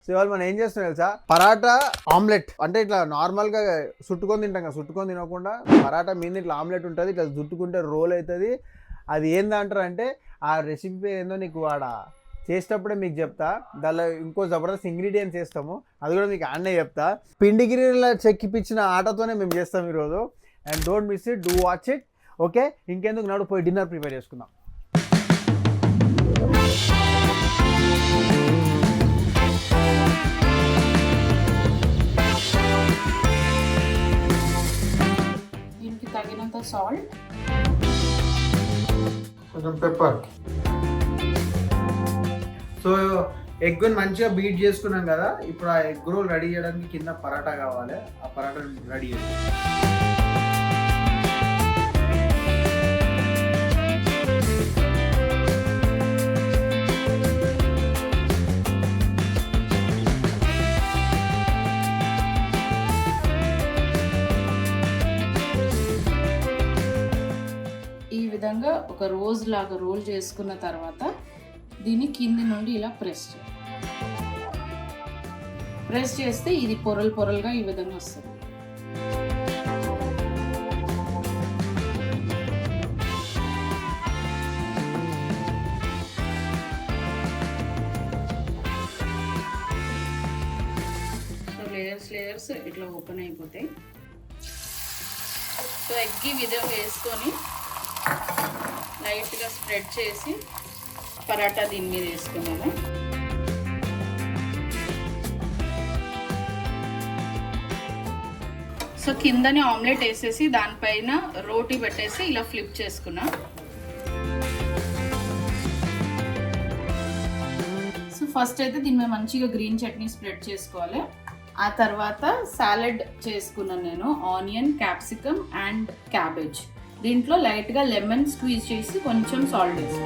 So ఇవాళ మనం ఏం చేస్తాం తెలుసా, పరాటా ఆమ్లెట్. అంటే ఇట్లా నార్మల్ గా చుట్టుకొని తింటాం కదా, చుట్టుకొని తినకుండా పరాటా మీద ఇట్లా ఆమ్లెట్ ఉంటుంది, ఇట్లా చుట్టుకుంటే రోల్ అవుతుంది. అది ఏందంటారు అంటే ఆ రెసిపీ ఏందో నీకు వాడ చేసేటప్పుడే మీకు చెప్తా. దానిలో ఇంకో జబర్దస్త్ ఇంగ్రీడియంట్స్ వేస్తాము, అది కూడా మీకు ఆడనే చెప్తా. పిండిగిరిలో చెక్కిపించిన ఆటతోనే మేము చేస్తాం ఈరోజు. And don't miss it, do watch it. Okay, ఇంకెందుకు నాడు పోయి డిన్నర్ ప్రిపేర్ చేసుకుందాం. దీనికి తగినంత సాల్ట్, కొంచెం పెప్పర్. సో ఎగ్ మంచిగా బీట్ చేసుకున్నాం కదా, ఇప్పుడు ఆ ఎగ్ రోల్ రెడీ చేయడానికి కింద పరాటా కావాలి. ఆ పరాటా రెడీ చేయాలి. ఈ విధంగా ఒక రోజ్ లాగా రోల్ చేసుకున్న తర్వాత దీన్ని కింది నుండి ఇలా ప్రెస్ చేస్తే ఇది పొరలు పొరలుగా ఈ విధంగా వస్తుంది. సో లేయర్స్ ఇట్లా ఓపెన్ అయిపోతాయి. సో ఎగ్ ఈ విధంగా వేసుకొని లైట్గా స్ప్రెడ్ చేసి పరాటా దీని మీద వేసుకున్నాము. సో కిందని ఆమ్లెట్ వేసేసి దానిపైన రోటీ పెట్టేసి ఇలా ఫ్లిప్ చేసుకున్నా. సో ఫస్ట్ అయితే దీని మీద మంచిగా గ్రీన్ చట్నీ స్ప్రెడ్ చేసుకోవాలి. ఆ తర్వాత సాలడ్ చేసుకున్నాను నేను, ఆనియన్, క్యాప్సికమ్ అండ్ క్యాబేజ్. దీంట్లో లైట్గా లెమన్ స్క్వీజ్ చేసి కొంచెం సాల్ట్ వేసి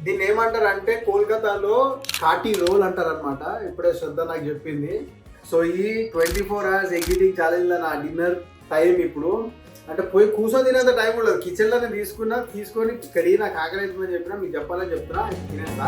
దీన్ని ఏమంటారు అంటే కోల్కతాలో కాటి రోల్ అంటారు అనమాట. ఇప్పుడే శ్రద్ధ నాకు చెప్పింది. సో ఈ 24 hours ఎగ్ ఈటింగ్ ఛాలెంజ్ లో నా డిన్నర్ టైం ఇప్పుడు. అంటే పోయి కూర్చొని తినేంత టైం ఉండదు, కిచెన్లోనే తీసుకొని కడిగి నాకు ఆకలి అవుతుందని చెప్పినా, మీకు చెప్పాలని చెప్తున్నా, తినేస్తా.